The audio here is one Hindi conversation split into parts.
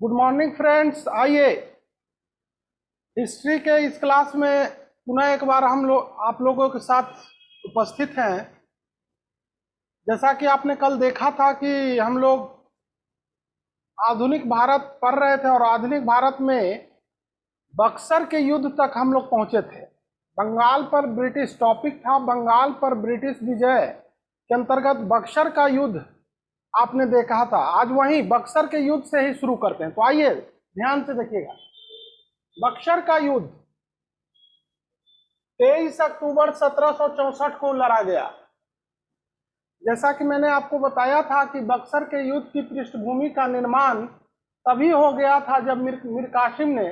Good morning friends. आइए हिस्ट्री के इस क्लास में पुनः एक बार हम लोग आप लोगों के साथ उपस्थित हैं। जैसा कि आपने कल देखा था कि हम लोग आधुनिक भारत पढ़ रहे थे और आधुनिक भारत में बक्सर के युद्ध तक हम लोग पहुंचे थे। बंगाल पर ब्रिटिश टॉपिक था, बंगाल पर ब्रिटिश विजय के अंतर्गत बक्सर का युद्ध आपने देखा था। आज वहीं बक्सर के युद्ध से ही शुरू करते हैं। तो आइए ध्यान से देखिएगा। बक्सर का युद्ध 23 अक्टूबर 1764 को लड़ा गया। जैसा कि मैंने आपको बताया था कि बक्सर के युद्ध की पृष्ठभूमि का निर्माण तभी हो गया था जब मीर कासिम ने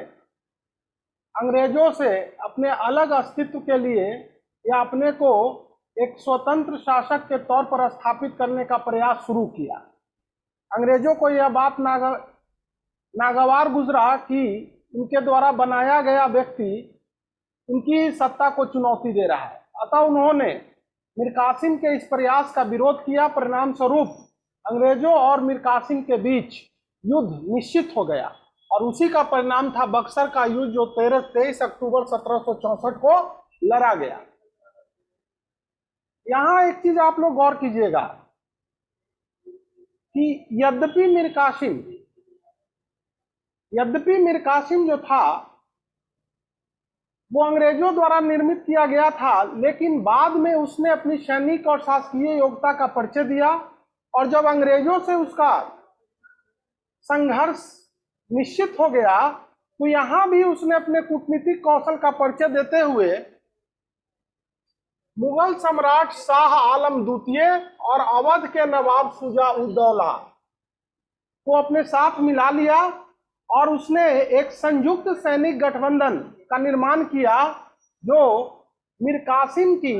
अंग्रेजों से अपने अलग अस्तित्व के लिए या अपने को एक स्वतंत्र शासक के तौर पर स्थापित करने का प्रयास शुरू किया। अंग्रेजों को यह बात नागवार गुजरा कि उनके द्वारा बनाया गया व्यक्ति उनकी सत्ता को चुनौती दे रहा है। अतः उन्होंने मीर कासिम के इस प्रयास का विरोध किया। परिणाम स्वरूप अंग्रेजों और मीर कासिम के बीच युद्ध निश्चित हो गया और उसी का परिणाम था बक्सर का युद्ध, जो 23 अक्टूबर 1764 को लड़ा गया। यहां एक चीज आप लोग गौर कीजिएगा कि यद्यपि मीर कासिम जो था वो अंग्रेजों द्वारा निर्मित किया गया था, लेकिन बाद में उसने अपनी सैनिक और शासकीय योग्यता का परिचय दिया और जब अंग्रेजों से उसका संघर्ष निश्चित हो गया तो यहां भी उसने अपने कूटनीतिक कौशल का परिचय देते हुए मुगल सम्राट शाह आलम द्वितीय और अवध के नवाब शुजा-उद-दौला को अपने साथ मिला लिया और उसने एक संयुक्त सैनिक गठबंधन का निर्माण किया जो मीर कासिम की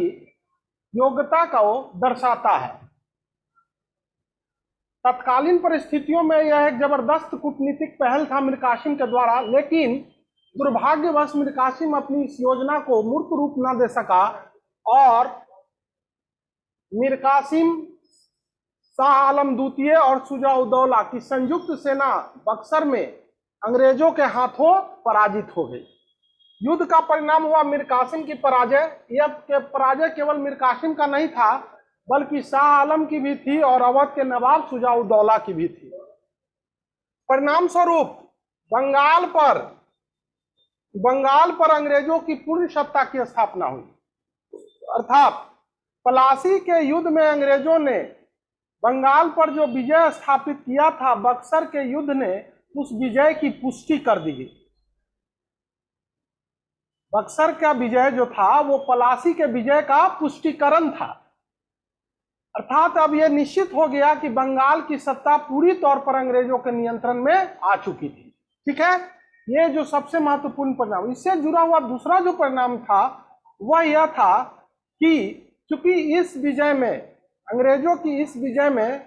योग्यता को दर्शाता है। तत्कालीन परिस्थितियों में यह एक जबरदस्त कूटनीतिक पहल था मीर कासिम के द्वारा, लेकिन दुर्भाग्यवश मीर कासिम अपनी इस योजना को मूर्त रूप न दे सका और मीर कासिम, शाह आलम द्वितीय और शुजा-उद-दौला की संयुक्त सेना बक्सर में अंग्रेजों के हाथों पराजित हो गई। युद्ध का परिणाम हुआ मीर कासिम की पराजय। यह पराजय केवल मीर कासिम का नहीं था बल्कि शाह आलम की भी थी और अवध के नवाब शुजा-उद-दौला की भी थी। परिणाम स्वरूप बंगाल पर अंग्रेजों की पूर्ण सत्ता की स्थापना हुई। अर्थात पलासी के युद्ध में अंग्रेजों ने बंगाल पर जो विजय स्थापित किया था, बक्सर के युद्ध ने उस विजय की पुष्टि कर दी गई। बक्सर का विजय जो था वो पलासी के विजय का पुष्टिकरण था। अर्थात अब यह निश्चित हो गया कि बंगाल की सत्ता पूरी तौर पर अंग्रेजों के नियंत्रण में आ चुकी थी। ठीक है, ये जो सबसे महत्वपूर्ण परिणाम। इससे जुड़ा हुआ दूसरा जो परिणाम था वह यह था कि चूंकि इस विजय में, अंग्रेजों की इस विजय में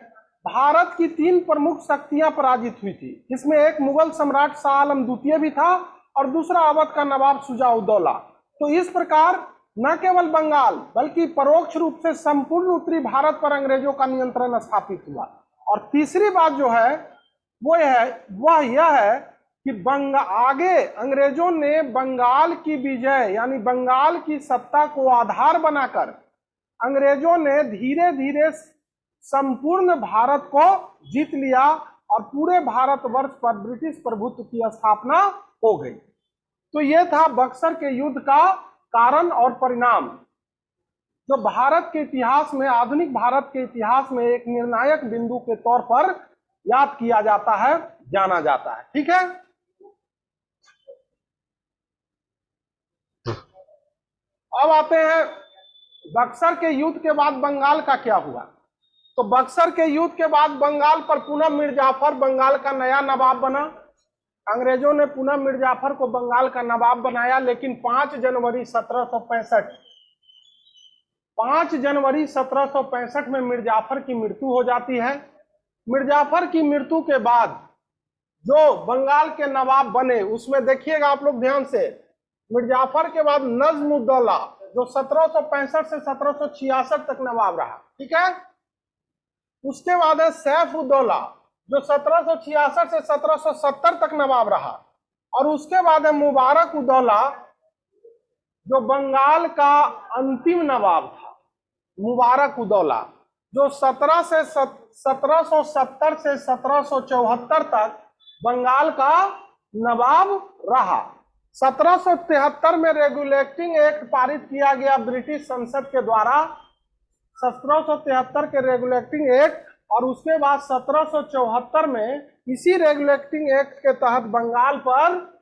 भारत की 3 प्रमुख शक्तियां पराजित हुई थी, जिसमें एक मुगल सम्राट शाह आलम द्वितीय भी था और दूसरा अवध का नवाब शुजा-उद-दौला। तो इस प्रकार न केवल बंगाल बल्कि परोक्ष रूप से संपूर्ण उत्तरी भारत पर अंग्रेजों का नियंत्रण स्थापित हुआ। और तीसरी बात जो है वह यह है कि आगे अंग्रेजों ने बंगाल की विजय यानी बंगाल की सत्ता को आधार बनाकर अंग्रेजों ने धीरे धीरे संपूर्ण भारत को जीत लिया और पूरे भारतवर्ष पर ब्रिटिश प्रभुत्व की स्थापना हो गई। तो यह था बक्सर के युद्ध का कारण और परिणाम, जो भारत के इतिहास में, आधुनिक भारत के इतिहास में एक निर्णायक बिंदु के तौर पर याद किया जाता है, जाना जाता है। ठीक है, अब आते हैं बक्सर के युद्ध के बाद बंगाल का क्या हुआ। तो बक्सर के युद्ध के बाद बंगाल पर पुनः मीर जाफर बंगाल का नया नवाब बना। अंग्रेजों ने पुनः मीर जाफर को बंगाल का नवाब बनाया, लेकिन 5 जनवरी 1765 में मीर जाफर की मृत्यु हो जाती है। मीर जाफर की मृत्यु के बाद जो बंगाल के नवाब बने उसमें देखिएगा आप लोग ध्यान से, मीर जाफर के बाद नज्म-उद-दौला जो 1765 से 1766 तक नवाब रहा। ठीक है, उसके बाद है सैफ-उद-दौला जो 1766 से 1770 तक नवाब रहा। और उसके बाद है मुबारक उदौला, जो बंगाल का अंतिम नवाब था। मुबारक उदौला जो 1770 से 1774 तक बंगाल का नवाब रहा। 1773 में रेगुलेटिंग एक्ट पारित किया गया ब्रिटिश संसद के द्वारा, 1773 के रेगुलेटिंग एक्ट। और उसके बाद 1774 में इसी रेगुलेटिंग एक्ट के तहत बंगाल पर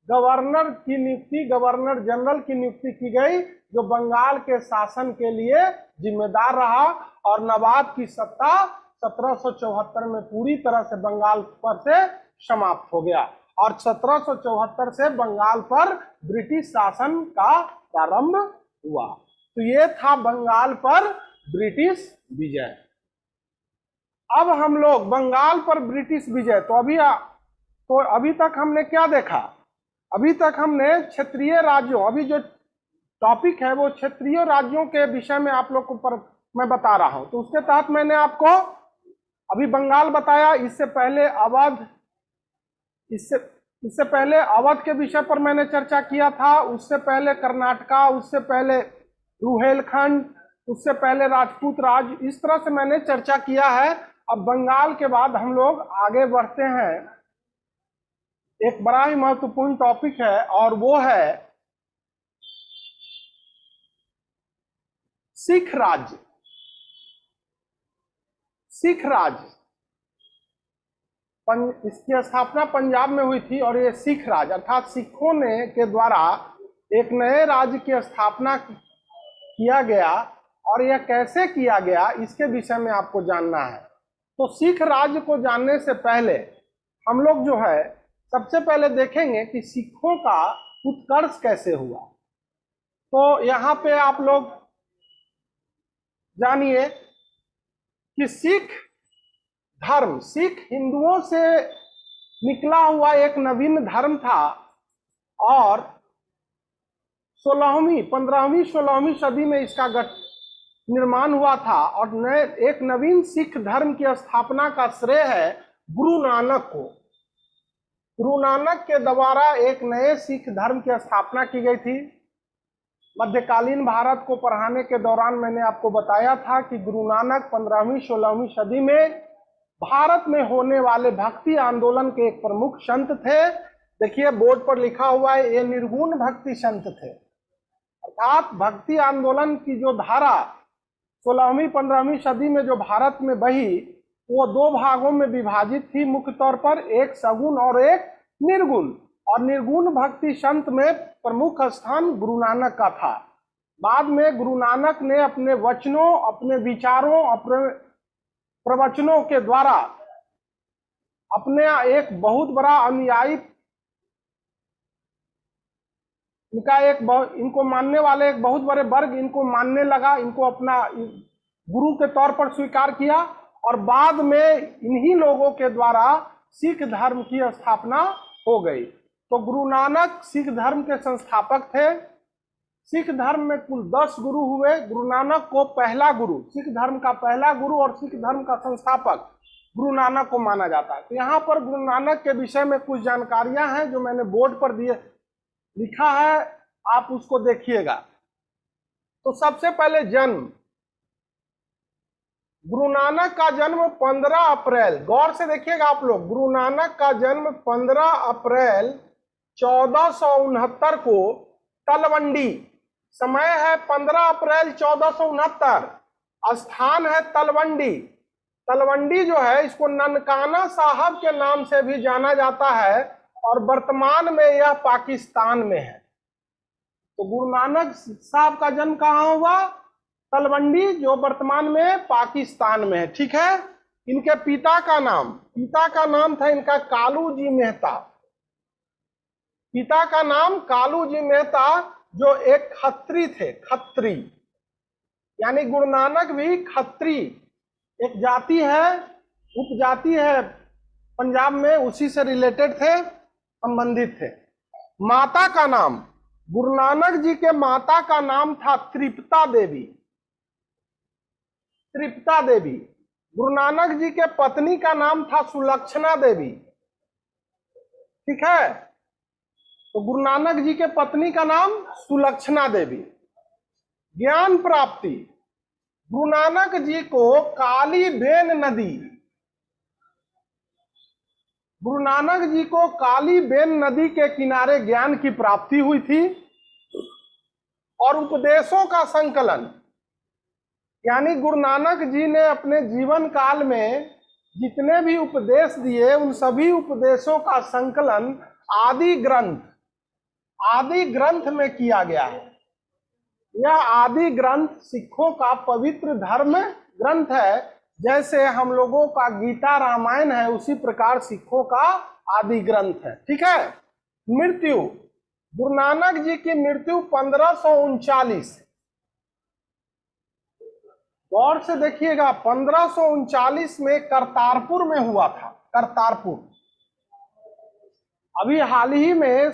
गवर्नर की नियुक्ति, गवर्नर जनरल की नियुक्ति की गई, जो बंगाल के शासन के लिए जिम्मेदार रहा। और नवाब की सत्ता 1774 में पूरी तरह से बंगाल पर से समाप्त हो गया। और 1774 से बंगाल पर ब्रिटिश शासन का प्रारंभ हुआ। तो ये था बंगाल पर ब्रिटिश विजय। अब हम लोग बंगाल पर ब्रिटिश विजय, तो अभी तक हमने क्या देखा? अभी तक हमने क्षेत्रीय राज्यों, अभी जो टॉपिक है वो क्षेत्रीय राज्यों के विषय में आप लोग को मैं बता रहा हूं। तो उसके तहत मैंने आपको अभी बंगाल बताया, इससे पहले अवध, इससे पहले अवध के विषय पर मैंने चर्चा किया था, उससे पहले कर्नाटका, उससे पहले रुहेलखंड, उससे पहले राजपूत राज। इस तरह से मैंने चर्चा किया है। अब बंगाल के बाद हम लोग आगे बढ़ते हैं। एक बड़ा ही महत्वपूर्ण टॉपिक है और वो है सिख राज्य। सिख राज्य, इसकी स्थापना पंजाब में हुई थी और ये सिख राज्य अर्थात सिखों ने के द्वारा एक नए राज्य की स्थापना किया गया। और यह कैसे किया गया इसके विषय में आपको जानना है। तो सिख राज्य को जानने से पहले हम लोग जो है सबसे पहले देखेंगे कि सिखों का उत्कर्ष कैसे हुआ। तो यहाँ पे आप लोग जानिए कि सिख धर्म, सिख हिंदुओं से निकला हुआ एक नवीन धर्म था। और 15वीं 16वीं सदी में इसका निर्माण हुआ था। और एक नवीन सिख धर्म की स्थापना का श्रेय है गुरु नानक को। गुरु नानक के द्वारा एक नए सिख धर्म की स्थापना की गई थी। मध्यकालीन भारत को पढ़ाने के दौरान मैंने आपको बताया था कि गुरु नानक 15वीं 16वीं सदी में भारत में होने वाले भक्ति आंदोलन के एक प्रमुख संत थे। देखिए बोर्ड पर लिखा हुआ है, ये निर्गुण भक्ति संत थे। अर्थात भक्ति आंदोलन की जो धारा 16वीं 15वीं सदी में जो भारत में बही, वो दो भागों में विभाजित थी मुख्य तौर पर, एक सगुण और एक निर्गुण। और निर्गुण भक्ति संत में प्रमुख स्थान गुरु नानक का था। बाद में गुरु नानक ने अपने वचनों, अपने विचारों, अपने प्रवचनों के द्वारा अपने एक बहुत बड़ा अनुयायी, इनको मानने वाले एक बहुत बड़े वर्ग इनको मानने लगा, इनको अपना गुरु के तौर पर स्वीकार किया। और बाद में इन्हीं लोगों के द्वारा सिख धर्म की स्थापना हो गई। तो गुरु नानक सिख धर्म के संस्थापक थे। सिख धर्म में कुल 10 गुरु हुए। गुरु नानक को पहला गुरु, सिख धर्म का पहला गुरु और सिख धर्म का संस्थापक गुरु नानक को माना जाता है। तो यहाँ पर गुरु नानक के विषय में कुछ जानकारियां हैं जो मैंने बोर्ड पर लिखा है, आप उसको देखिएगा। तो सबसे पहले जन्म, गुरु नानक का जन्म 15 अप्रैल, गौर से देखिएगा आप लोग, गुरु नानक का जन्म 15 अप्रैल 1469 को तलवंडी, समय है 15 अप्रैल 1469, स्थान है तलवंडी। तलवंडी जो है इसको ननकाना साहब के नाम से भी जाना जाता है और वर्तमान में यह पाकिस्तान में है। तो गुरु नानक साहब का जन्म कहाँ हुआ? तलवंडी, जो वर्तमान में पाकिस्तान में है। ठीक है। इनके पिता का नाम था इनका कालू जी मेहता। पिता का नाम कालू जी मेहता, जो एक खत्री थे। खत्री यानी गुरु नानक भी खत्री एक जाति है, उपजाति है पंजाब में, उसी से रिलेटेड थे, संबंधित थे। माता का नाम, गुरु नानक जी के माता का नाम था तृप्ता देवी। तृप्ता देवी गुरु नानक जी के पत्नी का नाम था सुलक्षणा देवी। ठीक है, तो गुरु नानक जी के पत्नी का नाम सुलक्षणा देवी। ज्ञान प्राप्ति, गुरु नानक जी को काली बेन नदी, गुरु नानक जी को काली बेन नदी के किनारे ज्ञान की प्राप्ति हुई थी। और उपदेशों का संकलन, यानी गुरु नानक जी ने अपने जीवन काल में जितने भी उपदेश दिए उन सभी उपदेशों का संकलन आदि ग्रंथ में किया गया है। यह आदि ग्रंथ सिखों का पवित्र धर्म ग्रंथ है। जैसे हम लोगों का गीता रामायण है, उसी प्रकार सिखों का आदि ग्रंथ है। ठीक है। मृत्यु, गुरु नानक जी की मृत्यु 1539, गौर से देखिएगा, 1539 में करतारपुर में हुआ था। करतारपुर अभी हाल ही में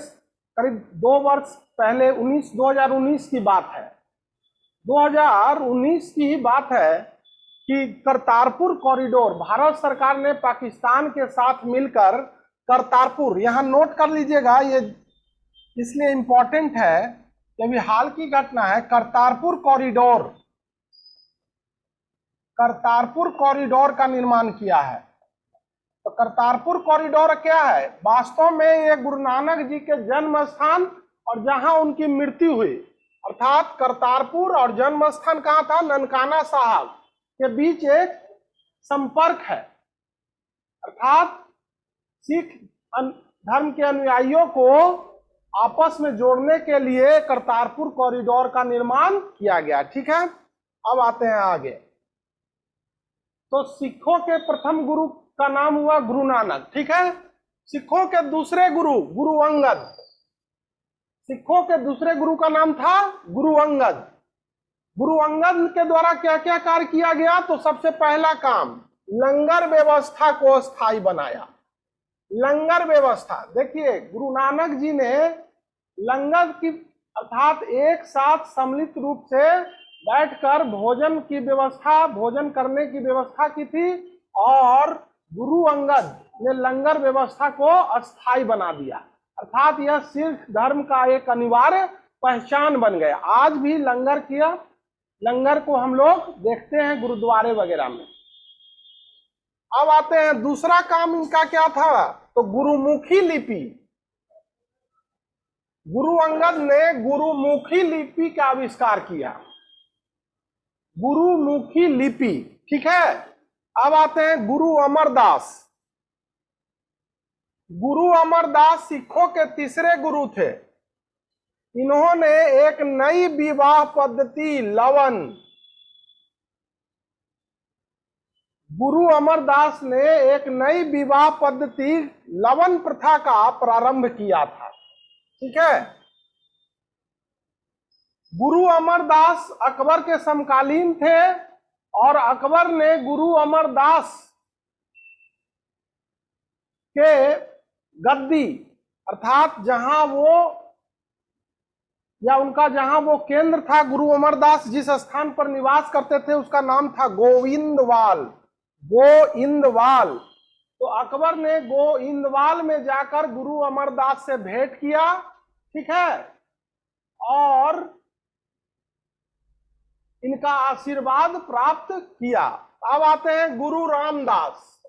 करीब 2 वर्ष पहले 2019 की बात है, 2019 की ही बात है कि करतारपुर कॉरिडोर भारत सरकार ने पाकिस्तान के साथ मिलकर करतारपुर, यहां नोट कर लीजिएगा, ये इसलिए इंपॉर्टेंट है कि अभी हाल की घटना है। करतारपुर कॉरिडोर का निर्माण किया है। तो करतारपुर कॉरिडोर क्या है? वास्तव में ये गुरु नानक जी के जन्म स्थान और जहां उनकी मृत्यु हुई, अर्थात करतारपुर और जन्म स्थान कहां था? ननकाना साहब के बीच एक संपर्क है। अर्थात सिख धर्म के अनुयायियों को आपस में जोड़ने के लिए करतारपुर कॉरिडोर का निर्माण किया गया। ठीक है, अब आते हैं आगे। तो सिखों के प्रथम गुरु का नाम हुआ गुरु नानक। ठीक है। सिखों के दूसरे गुरु गुरु अंगद, सिखों के दूसरे गुरु का नाम था गुरु अंगद। गुरु अंगद के द्वारा क्या क्या कार्य किया गया? तो सबसे पहला काम, लंगर व्यवस्था को स्थायी बनाया। लंगर व्यवस्था, देखिए गुरु नानक जी ने लंगर की अर्थात एक साथ सम्मिलित रूप से बैठकर भोजन की व्यवस्था, भोजन करने की व्यवस्था की थी, और गुरु अंगद ने लंगर व्यवस्था को अस्थायी बना दिया। अर्थात यह सिख धर्म का एक अनिवार्य पहचान बन गया। आज भी लंगर को हम लोग देखते हैं गुरुद्वारे वगैरह में। अब आते हैं, दूसरा काम इनका क्या था? तो गुरुमुखी लिपि। गुरु अंगद ने गुरुमुखी लिपि का आविष्कार किया। गुरुमुखी लिपि। ठीक है। अब आते हैं गुरु अमरदास। गुरु अमरदास सिखों के तीसरे गुरु थे। इन्होंने एक नई विवाह पद्धति लवन, गुरु अमरदास ने एक नई विवाह पद्धति लवन प्रथा का प्रारंभ किया था। ठीक है। गुरु अमरदास अकबर के समकालीन थे और अकबर ने गुरु अमरदास के गद्दी, अर्थात जहां वो या उनका जहां वो केंद्र था, गुरु अमरदास जिस स्थान पर निवास करते थे उसका नाम था गोविंदवाल। गोइंदवाल। तो अकबर ने गोइंदवाल में जाकर गुरु अमरदास से भेंट किया। ठीक है। और इनका आशीर्वाद प्राप्त किया। अब आते हैं गुरु रामदास।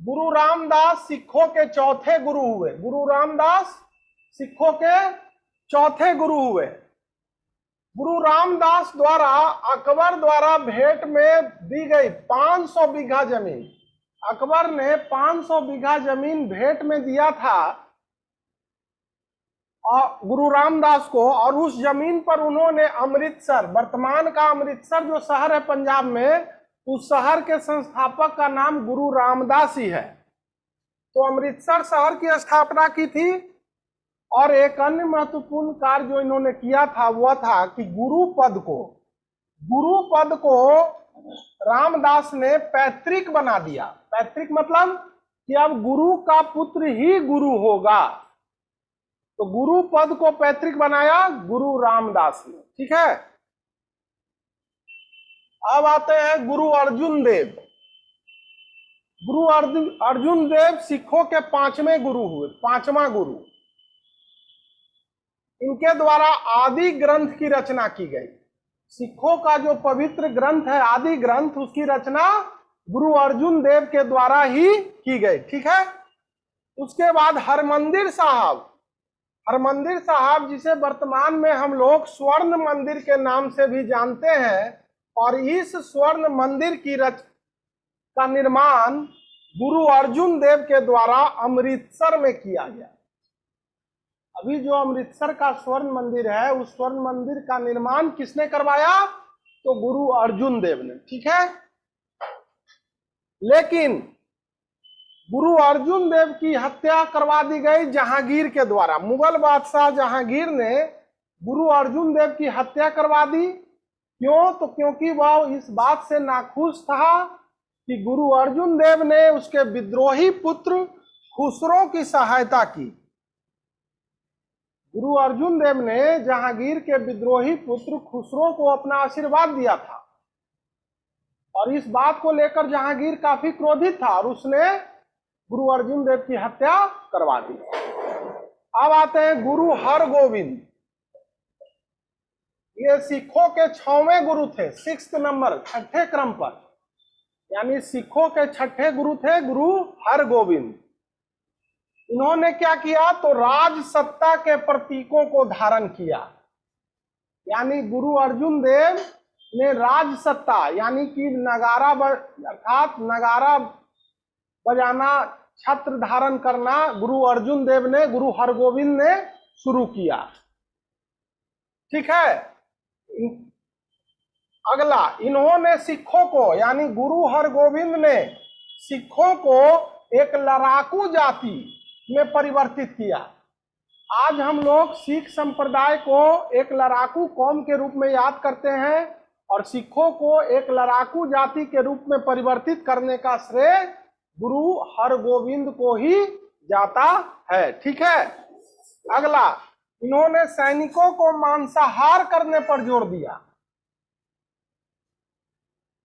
गुरु रामदास सिखों के चौथे गुरु हुए। गुरु रामदास सिखों के चौथे गुरु हुए। गुरु रामदास द्वारा अकबर द्वारा भेंट में दी गई 500 बीघा जमीन, अकबर ने 500 बीघा जमीन भेंट में दिया था और गुरु रामदास को, और उस जमीन पर उन्होंने अमृतसर, वर्तमान का अमृतसर जो शहर है पंजाब में, उस शहर के संस्थापक का नाम गुरु रामदास ही है। तो अमृतसर शहर की स्थापना की थी। और एक अन्य महत्वपूर्ण कार्य जो इन्होंने किया था वह था कि गुरु पद को रामदास ने पैतृक बना दिया। पैतृक मतलब कि अब गुरु का पुत्र ही गुरु होगा। तो गुरु पद को पैतृक बनाया गुरु रामदास ने। ठीक है। अब आते हैं गुरु अर्जुन देव। गुरु अर्जुन देव सिखों के पांचवें गुरु हुए, पांचवा गुरु। इनके द्वारा आदि ग्रंथ की रचना की गई। सिखों का जो पवित्र ग्रंथ है आदि ग्रंथ, उसकी रचना गुरु अर्जुन देव के द्वारा ही की गई। ठीक है। उसके बाद हरमंदिर साहब, हरमंदिर साहब जिसे वर्तमान में हम लोग स्वर्ण मंदिर के नाम से भी जानते हैं, और इस स्वर्ण मंदिर का निर्माण गुरु अर्जुन देव के द्वारा अमृतसर में किया गया। अभी जो अमृतसर का स्वर्ण मंदिर है, उस स्वर्ण मंदिर का निर्माण किसने करवाया? तो गुरु अर्जुन देव ने। ठीक है। लेकिन गुरु अर्जुन देव की हत्या करवा दी गई जहांगीर के द्वारा। मुगल बादशाह जहांगीर ने गुरु अर्जुन देव की हत्या करवा दी। क्यों? तो क्योंकि वह इस बात से नाखुश था कि गुरु अर्जुन देव ने उसके विद्रोही पुत्र खुसरो की सहायता की। गुरु अर्जुन देव ने जहांगीर के विद्रोही पुत्र खुसरो को अपना आशीर्वाद दिया था, और इस बात को लेकर जहांगीर काफी क्रोधित था और उसने गुरु अर्जुन देव की हत्या करवा दी। अब आते हैं गुरु हरगोविंद। ये सिखों के 6वें गुरु थे, 6th नंबर, 6ठे क्रम पर, यानी सिखों के 6ठे गुरु थे गुरु हरगोविंद। इन्होंने क्या किया? तो राज सत्ता के प्रतीकों को धारण किया। यानी गुरु अर्जुन देव ने राज सत्ता, यानी कि नगारा अर्थात नगारा बजाना, छत्र धारण करना गुरु अर्जुन देव ने, गुरु हरगोविंद ने शुरू किया। ठीक है। अगला, इन्होंने सिखों को, यानी गुरु हरगोविंद ने सिखों को एक लड़ाकू जाति में परिवर्तित किया। आज हम लोग सिख संप्रदाय को एक लड़ाकू कौम के रूप में याद करते हैं, और सिखों को एक लड़ाकू जाति के रूप में परिवर्तित करने का श्रेय गुरु हरगोविंद को ही जाता है। ठीक है। अगला, इन्होंने सैनिकों को मांसाहार करने पर जोर दिया।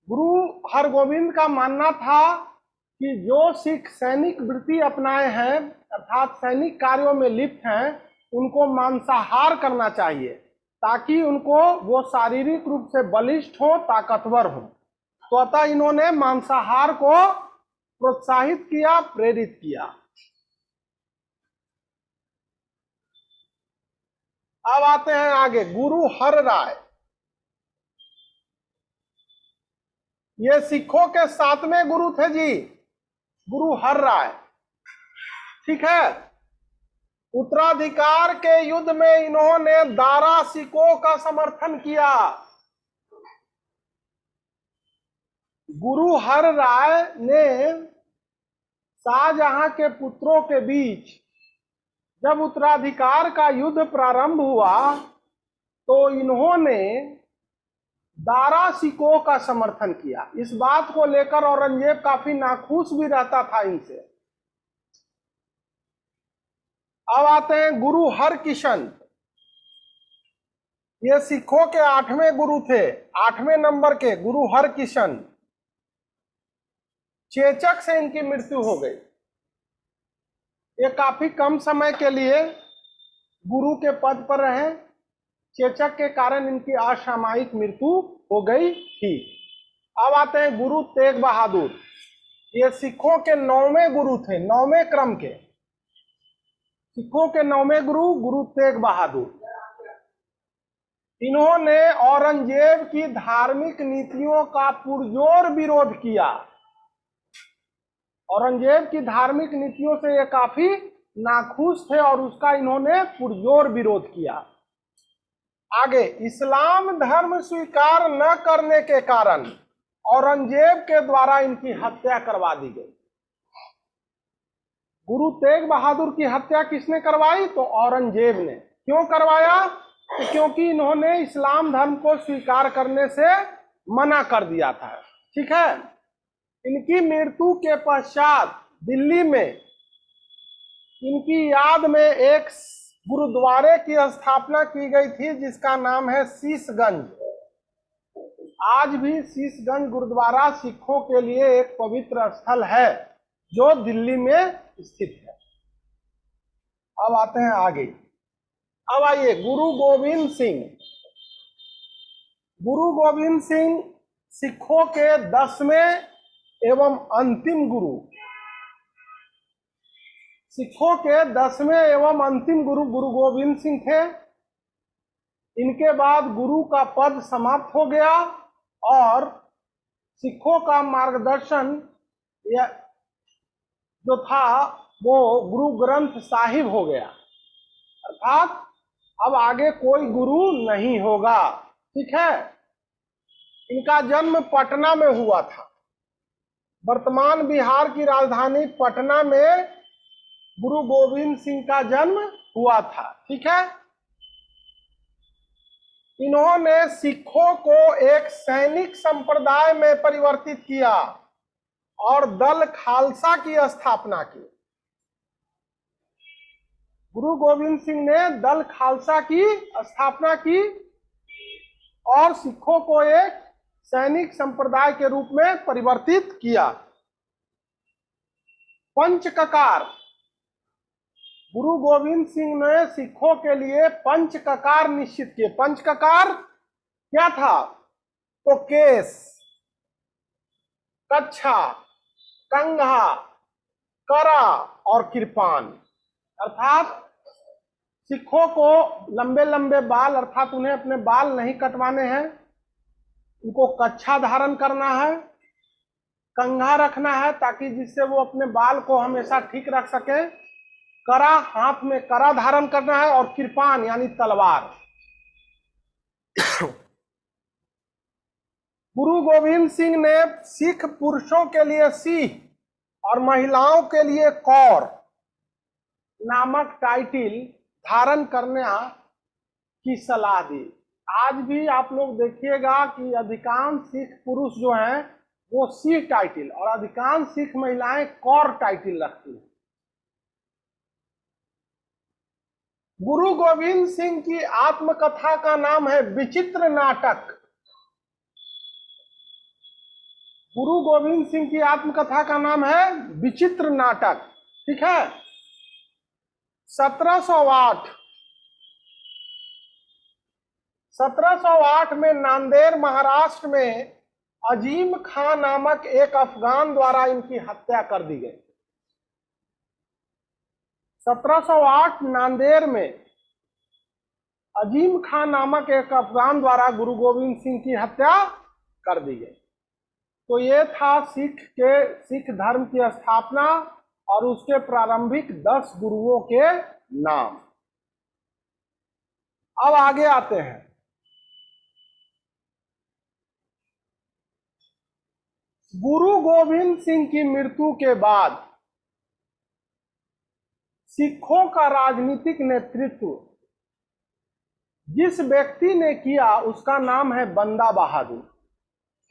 गुरु हरगोविंद का मानना था कि जो सिख सैनिक वृत्ति अपनाए हैं, अर्थात सैनिक कार्यों में लिप्त हैं, उनको मांसाहार करना चाहिए ताकि उनको वो शारीरिक रूप से बलिष्ठ हो, ताकतवर हो। तो अतः इन्होंने मांसाहार को प्रोत्साहित किया, प्रेरित किया। अब आते हैं आगे, गुरु हर राय। ये सिखों के 7वें गुरु थे जी, गुरु हर राय। ठीक है। उत्तराधिकार के युद्ध में इन्होंने दारा सिकों का समर्थन किया। गुरु हर राय ने शाहजहां के पुत्रों के बीच जब उत्तराधिकार का युद्ध प्रारंभ हुआ, तो इन्होंने दारा सिकों का समर्थन किया। इस बात को लेकर औरंगजेब काफी नाखुश भी रहता था इनसे। अब आते हैं गुरु हरकिशन। ये सिखों के 8वें गुरु थे, 8वें नंबर के गुरु हरकिशन। चेचक से इनकी मृत्यु हो गई। ये काफी कम समय के लिए गुरु के पद पर रहे। चेचक के कारण इनकी असामयिक मृत्यु हो गई थी। अब आते हैं गुरु तेग बहादुर। ये सिखों के 9वें गुरु थे, 9वें क्रम के सिखों के 9वें गुरु गुरु तेग बहादुर। इन्होंने औरंगजेब की धार्मिक नीतियों का पुरजोर विरोध किया। औरंगजेब की धार्मिक नीतियों से ये काफी नाखुश थे और उसका इन्होंने पुरजोर विरोध किया। आगे, इस्लाम धर्म स्वीकार न करने के कारण औरंगजेब के द्वारा इनकी हत्या करवा दी गई। गुरु तेग बहादुर की हत्या किसने करवाई? तो औरंगजेब ने। क्यों करवाया? तो क्योंकि इन्होंने इस्लाम धर्म को स्वीकार करने से मना कर दिया था। ठीक है। इनकी मृत्यु के पश्चात दिल्ली में इनकी याद में एक गुरुद्वारे की स्थापना की गई थी जिसका नाम है शीशगंज। आज भी शीशगंज गुरुद्वारा सिखों के लिए एक पवित्र स्थल है। जो दिल्ली में स्थित है। अब आते हैं आगे। अब आइए गुरु गोविंद सिंह। गुरु गोविंद सिंह सिखों के 10वें एवं अंतिम गुरु, सिखों के 10वें एवं अंतिम गुरु गुरु गोविंद सिंह थे। इनके बाद गुरु का पद समाप्त हो गया और सिखों का मार्गदर्शन जो था वो गुरु ग्रंथ साहिब हो गया, अर्थात अब आगे कोई गुरु नहीं होगा। ठीक है। इनका जन्म पटना में हुआ था। वर्तमान बिहार की राजधानी पटना में गुरु गोविंद सिंह का जन्म हुआ था। ठीक है। इन्होंने सिखों को एक सैनिक संप्रदाय में परिवर्तित किया और दल खालसा की स्थापना की। गुरु गोविंद सिंह ने दल खालसा की स्थापना की और सिखों को एक सैनिक संप्रदाय के रूप में परिवर्तित किया। पंचककार, गुरु गोविंद सिंह ने सिखों के लिए पंचककार निश्चित किए। पंचककार क्या था? तो केस, कच्छा, कंघा, करा और कृपान, अर्थात सिखों को लंबे लंबे बाल, अर्थात उन्हें अपने बाल नहीं कटवाने हैं, उनको कच्छा धारण करना है, कंघा रखना है ताकि जिससे वो अपने बाल को हमेशा ठीक रख सके, करा, हाथ में करा धारण करना है और कृपान यानी तलवार। गुरु गोविंद सिंह ने सिख पुरुषों के लिए सिंह और महिलाओं के लिए कौर नामक टाइटिल धारण करने की सलाह दी। आज भी आप लोग देखिएगा कि अधिकांश सिख पुरुष जो हैं वो सिंह टाइटिल और अधिकांश सिख महिलाएं कौर टाइटिल रखती हैं। गुरु गोविंद सिंह की आत्मकथा का नाम है विचित्र नाटक। गुरु गोविंद सिंह की आत्मकथा का नाम है विचित्र नाटक। ठीक है। 1708 में नांदेड़ महाराष्ट्र में अजीम खान नामक एक अफगान द्वारा इनकी हत्या कर दी गई। 1708 नांदेड़ में अजीम खान नामक एक अफगान द्वारा गुरु गोविंद सिंह की हत्या कर दी गई। तो ये था सिख धर्म की स्थापना और उसके प्रारंभिक 10 गुरुओं के नाम। अब आगे आते हैं। गुरु गोविंद सिंह की मृत्यु के बाद सिखों का राजनीतिक नेतृत्व जिस व्यक्ति ने किया उसका नाम है बंदा बहादुर।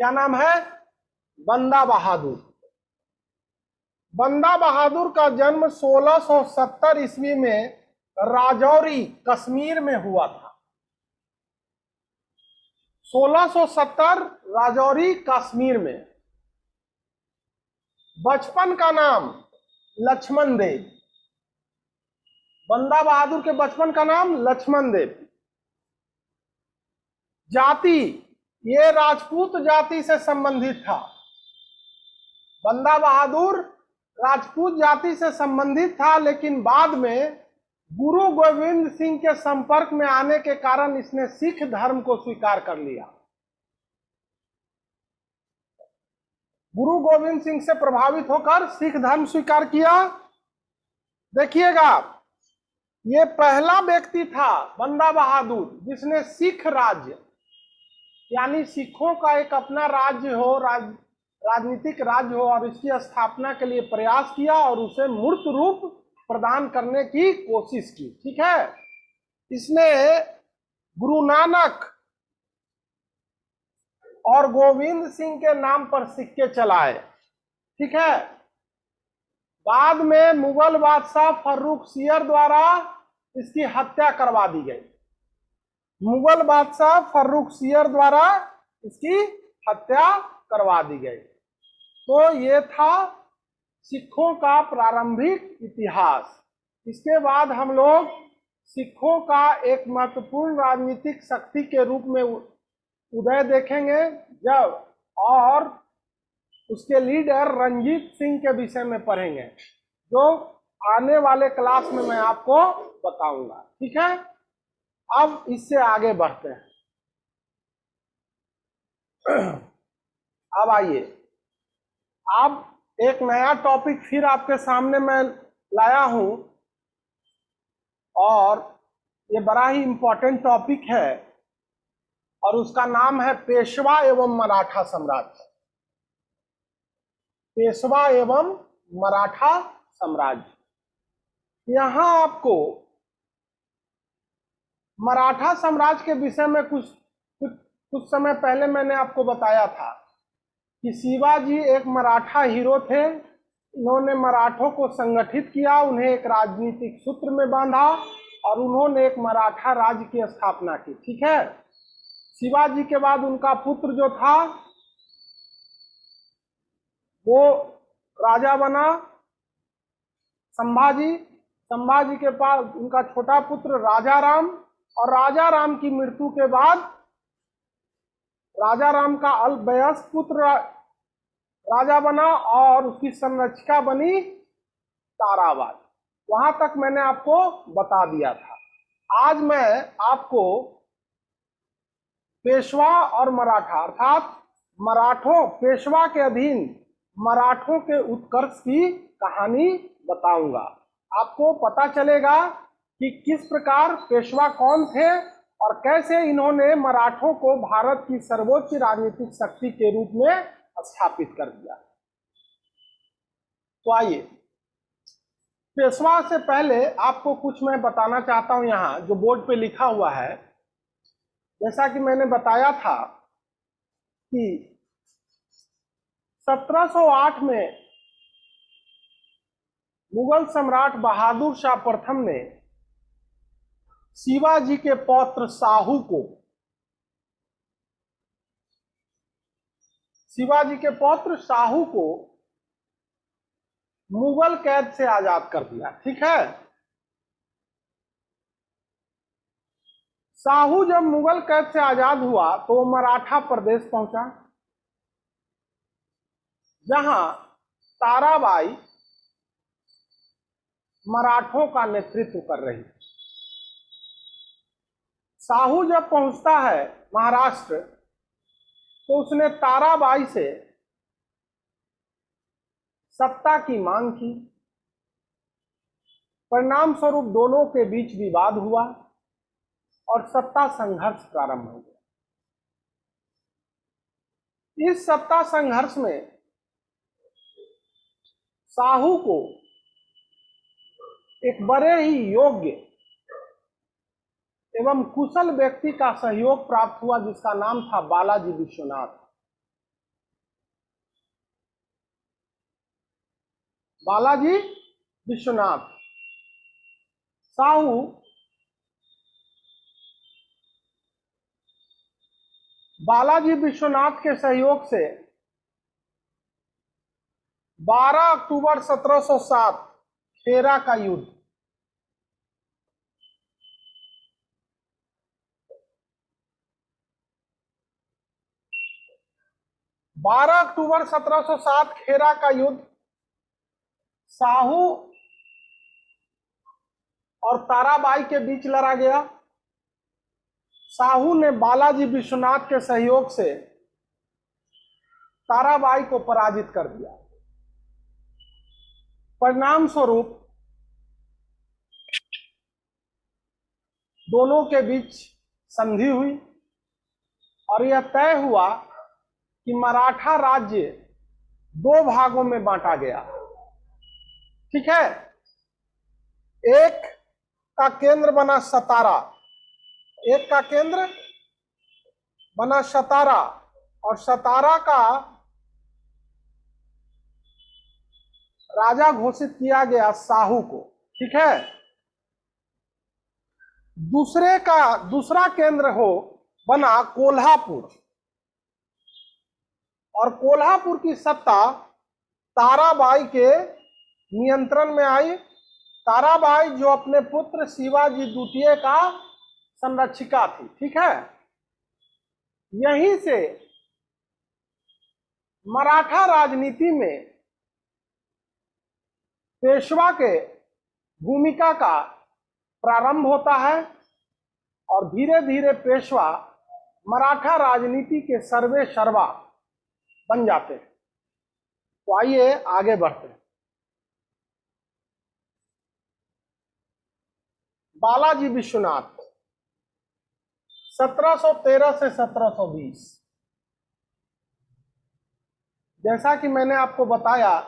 क्या नाम है? बंदा बहादुर। बंदा बहादुर का जन्म 1670 ईस्वी में राजौरी कश्मीर में हुआ था। 1670 राजौरी कश्मीर में। बचपन का नाम लक्ष्मण देव। बंदा बहादुर के बचपन का नाम लक्ष्मण देव। जाति, ये राजपूत जाति से संबंधित था। बंदा बहादुर राजपूत जाति से संबंधित था, लेकिन बाद में गुरु गोविंद सिंह के संपर्क में आने के कारण इसने सिख धर्म को स्वीकार कर लिया। गुरु गोविंद सिंह से प्रभावित होकर सिख धर्म स्वीकार किया। देखिएगा, ये पहला व्यक्ति था बंदा बहादुर जिसने सिख राज्य यानी सिखों का एक अपना राज्य हो, राजनीतिक राज्य हो और इसकी स्थापना के लिए प्रयास किया और उसे मूर्त रूप प्रदान करने की कोशिश की। ठीक है। इसने गुरु नानक और गोविंद सिंह के नाम पर सिक्के चलाए। ठीक है। बाद में मुगल बादशाह फर्रुखसियर द्वारा इसकी हत्या करवा दी गई। मुगल बादशाह फर्रुखसियर द्वारा इसकी हत्या करवा दी गई। तो ये था सिखों का प्रारंभिक इतिहास। इसके बाद हम लोग सिखों का एक महत्वपूर्ण राजनीतिक शक्ति के रूप में उदय देखेंगे जब, और उसके लीडर रंजीत सिंह के विषय में पढ़ेंगे, जो आने वाले क्लास में मैं आपको बताऊंगा। ठीक है, अब इससे आगे बढ़ते हैं। अब आइए, अब एक नया टॉपिक फिर आपके सामने मैं लाया हूं, और ये बड़ा ही इंपॉर्टेंट टॉपिक है, और उसका नाम है पेशवा एवं मराठा साम्राज्य। पेशवा एवं मराठा साम्राज्य। यहां आपको मराठा साम्राज्य के विषय में कुछ समय पहले मैंने आपको बताया था कि शिवाजी एक मराठा हीरो थे। इन्होंने मराठों को संगठित किया, उन्हें एक राजनीतिक सूत्र में बांधा, और उन्होंने एक मराठा राज्य की स्थापना की। ठीक है, शिवाजी के बाद उनका पुत्र जो था वो राजा बना संभाजी। संभाजी के पास उनका छोटा पुत्र राजा राम, और राजा राम की मृत्यु के बाद राजा राम का अल्पवयस्क पुत्र राजा बना, और उसकी संरक्षिका बनी ताराबाई। वहां तक मैंने आपको बता दिया था। आज मैं आपको पेशवा और मराठा, अर्थात मराठों, पेशवा के अधीन मराठों के उत्कर्ष की कहानी बताऊंगा। आपको पता चलेगा कि किस प्रकार पेशवा कौन थे और कैसे इन्होंने मराठों को भारत की सर्वोच्च राजनीतिक शक्ति के रूप में स्थापित कर दिया। तो आइए, पेशवा से पहले आपको कुछ मैं बताना चाहता हूं। यहां जो बोर्ड पे लिखा हुआ है, जैसा कि मैंने बताया था कि 1708 में मुगल सम्राट बहादुर शाह प्रथम ने शिवाजी के पौत्र शाहू को, शिवाजी के पौत्र शाहू को मुगल कैद से आजाद कर दिया। ठीक है, शाहू जब मुगल कैद से आजाद हुआ तो वो मराठा प्रदेश पहुंचा, जहां ताराबाई मराठों का नेतृत्व कर रही। शाहू जब पहुंचता है महाराष्ट्र तो उसने ताराबाई से सत्ता की मांग की। परिणाम स्वरूप दोनों के बीच विवाद हुआ और सत्ता संघर्ष प्रारंभ हो गया। इस सत्ता संघर्ष में शाहू को एक बड़े ही योग्य एवं कुशल व्यक्ति का सहयोग प्राप्त हुआ, जिसका नाम था बालाजी विश्वनाथ। बालाजी विश्वनाथ। शाहू बालाजी विश्वनाथ के सहयोग से 12 अक्टूबर 1707 खेरा का युद्ध, 12 अक्टूबर 1707 खेरा का युद्ध शाहू और ताराबाई के बीच लड़ा गया। शाहू ने बालाजी विश्वनाथ के सहयोग से ताराबाई को पराजित कर दिया। परिणाम स्वरूप दोनों के बीच संधि हुई और यह तय हुआ कि मराठा राज्य 2 भागों में बांटा गया। ठीक है, एक का केंद्र बना सतारा, एक का केंद्र बना सतारा, और सतारा का राजा घोषित किया गया शाहू को। ठीक है, दूसरा केंद्र बना कोल्हापुर, और कोल्हापुर की सत्ता ताराबाई के नियंत्रण में आई। ताराबाई जो अपने पुत्र शिवाजी द्वितीय का संरक्षिका थी, ठीक है। यहीं से मराठा राजनीति में पेशवा के भूमिका का प्रारंभ होता है और धीरे धीरे पेशवा मराठा राजनीति के सर्वे सर्वा बन जाते हैं। तो आइए आगे बढ़ते हैं। बालाजी विश्वनाथ 1713 से 1720। जैसा कि मैंने आपको बताया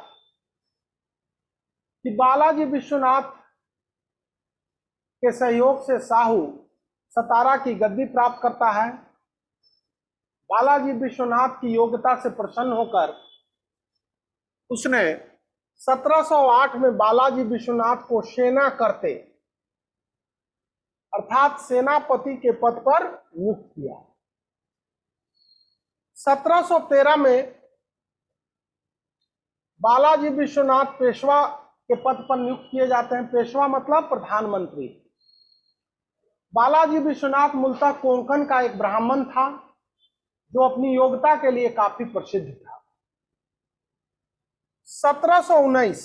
कि बालाजी विश्वनाथ के सहयोग से साहू सतारा की गद्दी प्राप्त करता है। बालाजी विश्वनाथ की योग्यता से प्रसन्न होकर उसने 1708 में बालाजी विश्वनाथ को सेना करते अर्थात सेनापति के पद पर नियुक्त किया। 1713 में बालाजी विश्वनाथ पेशवा के पद पर नियुक्त किए जाते हैं। पेशवा मतलब प्रधानमंत्री। बालाजी विश्वनाथ मूलतः कोंकण का एक ब्राह्मण था जो अपनी योग्यता के लिए काफी प्रसिद्ध था। 1719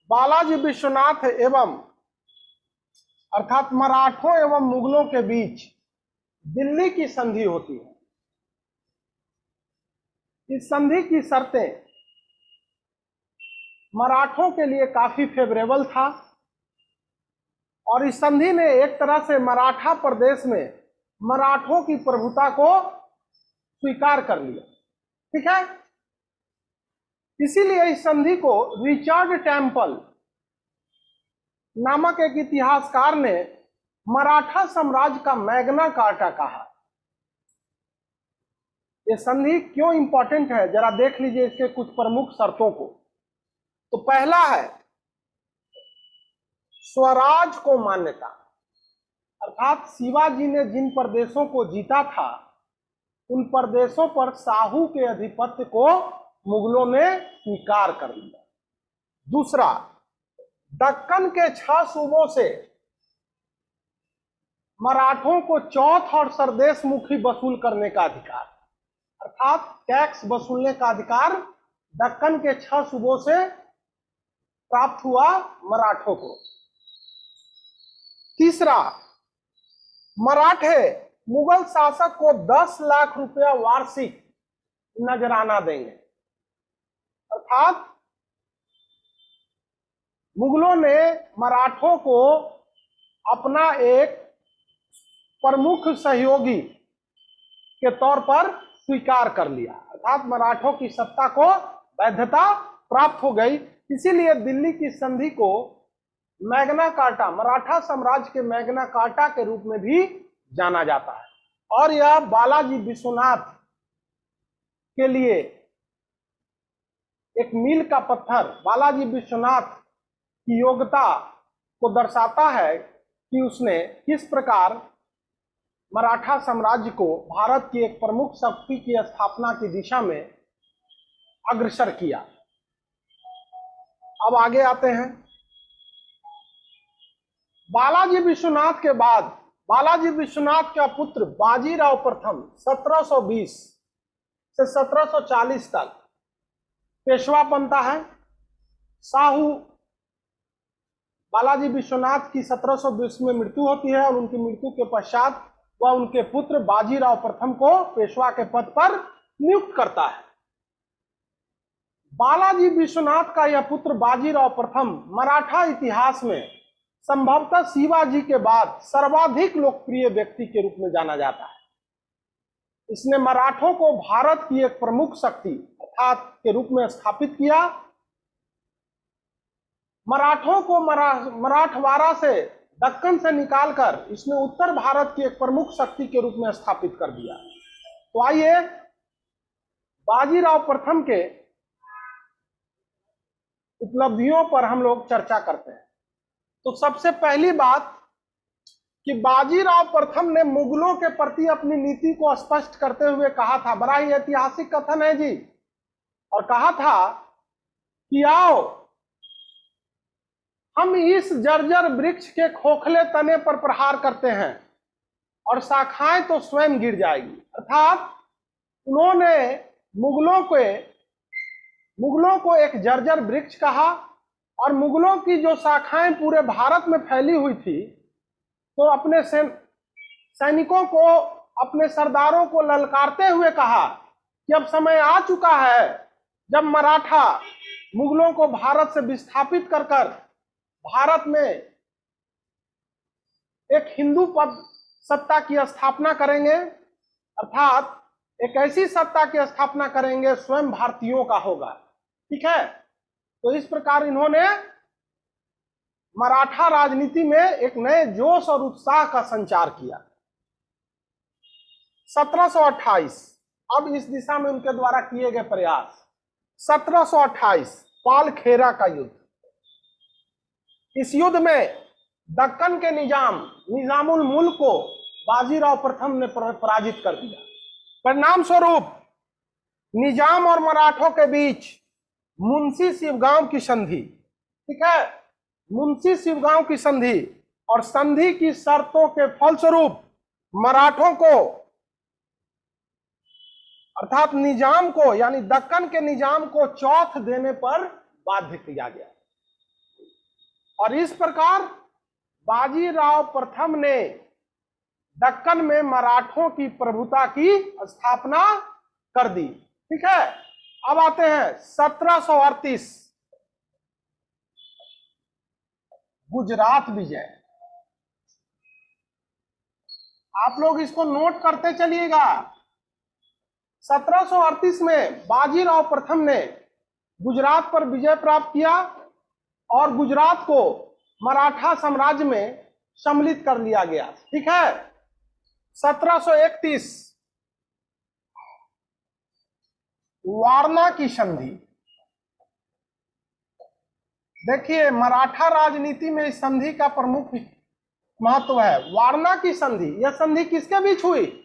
बालाजी विश्वनाथ एवं अर्थात मराठों एवं मुगलों के बीच दिल्ली की संधि होती है। इस संधि की शर्तें मराठों के लिए काफी फेवरेबल था और इस संधि ने एक तरह से मराठा प्रदेश में मराठों की प्रभुता को स्वीकार कर लिया, ठीक है। इसीलिए इस संधि को रिचर्ड टेम्पल नामक एक इतिहासकार ने मराठा साम्राज्य का मैग्ना कार्टा कहा। ये संधि क्यों इंपॉर्टेंट है जरा देख लीजिए इसके कुछ प्रमुख शर्तों को। तो पहला है स्वराज को मान्यता, अर्थात शिवाजी ने जिन प्रदेशों को जीता था उन प्रदेशों पर साहू के अधिपत्य को मुगलों ने स्वीकार कर लिया। दूसरा, दक्कन के 6 सूबों से मराठों को चौथ और सरदेश मुखी वसूल करने का अधिकार, अर्थात टैक्स वसूलने का अधिकार दक्कन के 6 सूबों से प्राप्त हुआ मराठों को। तीसरा, मराठे मुगल शासक को 10 लाख रुपया वार्षिक नजराना देंगे, अर्थात मुगलों ने मराठों को अपना एक प्रमुख सहयोगी के तौर पर स्वीकार कर लिया, अर्थात मराठों की सत्ता को वैधता प्राप्त हो गई। इसीलिए दिल्ली की संधि को मैग्ना कार्टा, मराठा साम्राज्य के मैग्ना कार्टा के रूप में भी जाना जाता है। और यह बालाजी विश्वनाथ के लिए एक मील का पत्थर, बालाजी विश्वनाथ की योग्यता को दर्शाता है कि उसने किस प्रकार मराठा साम्राज्य को भारत की एक प्रमुख शक्ति की स्थापना की दिशा में अग्रसर किया। अब आगे आते हैं। बालाजी विश्वनाथ के बाद बालाजी विश्वनाथ का पुत्र बाजीराव प्रथम 1720 से 1740 तक पेशवा बनता है। साहू बालाजी विश्वनाथ की 1720 में मृत्यु होती है और उनकी मृत्यु के पश्चात वह उनके पुत्र बाजीराव प्रथम को पेशवा के पद पर नियुक्त करता है। बालाजी विश्वनाथ का यह पुत्र बाजीराव प्रथम मराठा इतिहास में संभवतः शिवाजी के बाद सर्वाधिक लोकप्रिय व्यक्ति के रूप में जाना जाता है। इसने मराठों को भारत की एक प्रमुख शक्ति अर्थात के रूप में स्थापित किया। मराठों को मराठवाड़ा से दक्कन से निकालकर इसने उत्तर भारत की एक प्रमुख शक्ति के रूप में स्थापित कर दिया। तो आइए बाजीराव प्रथम के उपलब्धियों पर हम लोग चर्चा करते हैं। तो सबसे पहली बात कि बाजीराव प्रथम ने मुगलों के प्रति अपनी नीति को स्पष्ट करते हुए कहा था, बड़ा ही ऐतिहासिक कथन है जी, और कहा था कि आओ हम इस जर्जर वृक्ष के खोखले तने पर प्रहार करते हैं और शाखाएं तो स्वयं गिर जाएगी। अर्थात उन्होंने मुगलों को एक जर्जर वृक्ष कहा और मुगलों की जो शाखाएं पूरे भारत में फैली हुई थी, तो अपने सैनिकों को, अपने सरदारों को ललकारते हुए कहा कि अब समय आ चुका है जब मराठा मुगलों को भारत से विस्थापित कर भारत में एक हिंदू पद सत्ता की स्थापना करेंगे, अर्थात एक ऐसी सत्ता की स्थापना करेंगे स्वयं भारतीयों का होगा। ठीक है, तो इस प्रकार इन्होंने मराठा राजनीति में एक नए जोश और उत्साह का संचार किया। 1728 अब इस दिशा में उनके द्वारा किए गए प्रयास। 1728 पालखेरा का युद्ध। इस युद्ध में दक्कन के निजामुल मुल्क को बाजीराव प्रथम ने पराजित कर दिया। परिणाम स्वरूप निजाम और मराठों के बीच मुंशी शिवगांव की संधि, ठीक है, मुंशी शिवगांव की संधि, और संधि की शर्तों के फलस्वरूप मराठों को, अर्थात निजाम को, यानी दक्कन के निजाम को चौथ देने पर बाध्य किया गया। और इस प्रकार बाजीराव प्रथम ने दक्कन में मराठों की प्रभुता की स्थापना कर दी। ठीक है, अब आते हैं 1738 गुजरात विजय। आप लोग इसको नोट करते चलिएगा। 1738 में बाजीराव प्रथम ने गुजरात पर विजय प्राप्त किया और गुजरात को मराठा साम्राज्य में सम्मिलित कर लिया गया। ठीक है, 1731 वारणा की संधि। देखिए, मराठा राजनीति में इस संधि का प्रमुख महत्व है। वारणा की संधि, यह संधि किसके बीच हुई?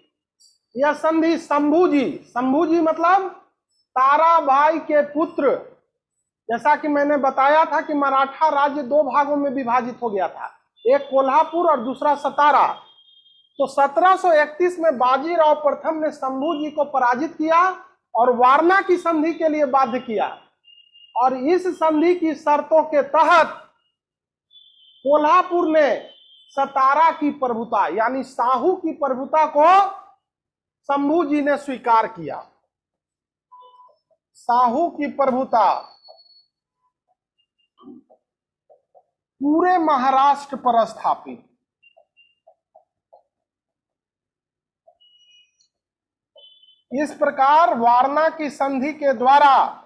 यह संधि शंभूजी मतलब ताराबाई के पुत्र। जैसा कि मैंने बताया था कि मराठा राज्य दो भागों में विभाजित हो गया था, एक कोल्हापुर और दूसरा सतारा। तो 1731 में बाजीराव प्रथम ने शंभूजी को पराजित किया और वारणा की संधि के लिए बाध्य किया। और इस संधि की शर्तों के तहत कोल्हापुर ने सतारा की प्रभुता, यानी साहू की प्रभुता को शंभूजी ने स्वीकार किया। साहू की प्रभुता पूरे महाराष्ट्र पर स्थापित। इस प्रकार वारणा की संधि के द्वारा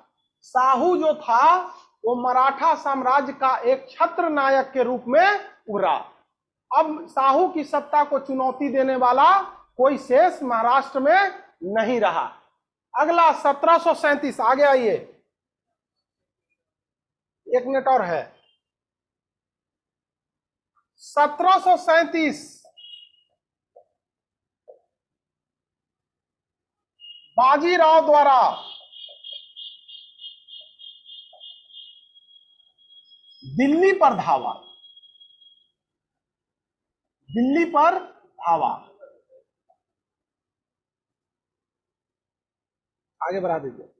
साहू जो था वो मराठा साम्राज्य का एक छत्र नायक के रूप में उभरा। अब साहू की सत्ता को चुनौती देने वाला कोई शेष महाराष्ट्र में नहीं रहा। अगला 1737, आगे आइए, एक मिनट और है। 1737 बाजीराव द्वारा दिल्ली पर धावा। दिल्ली पर धावा, आगे बढ़ा दीजिए।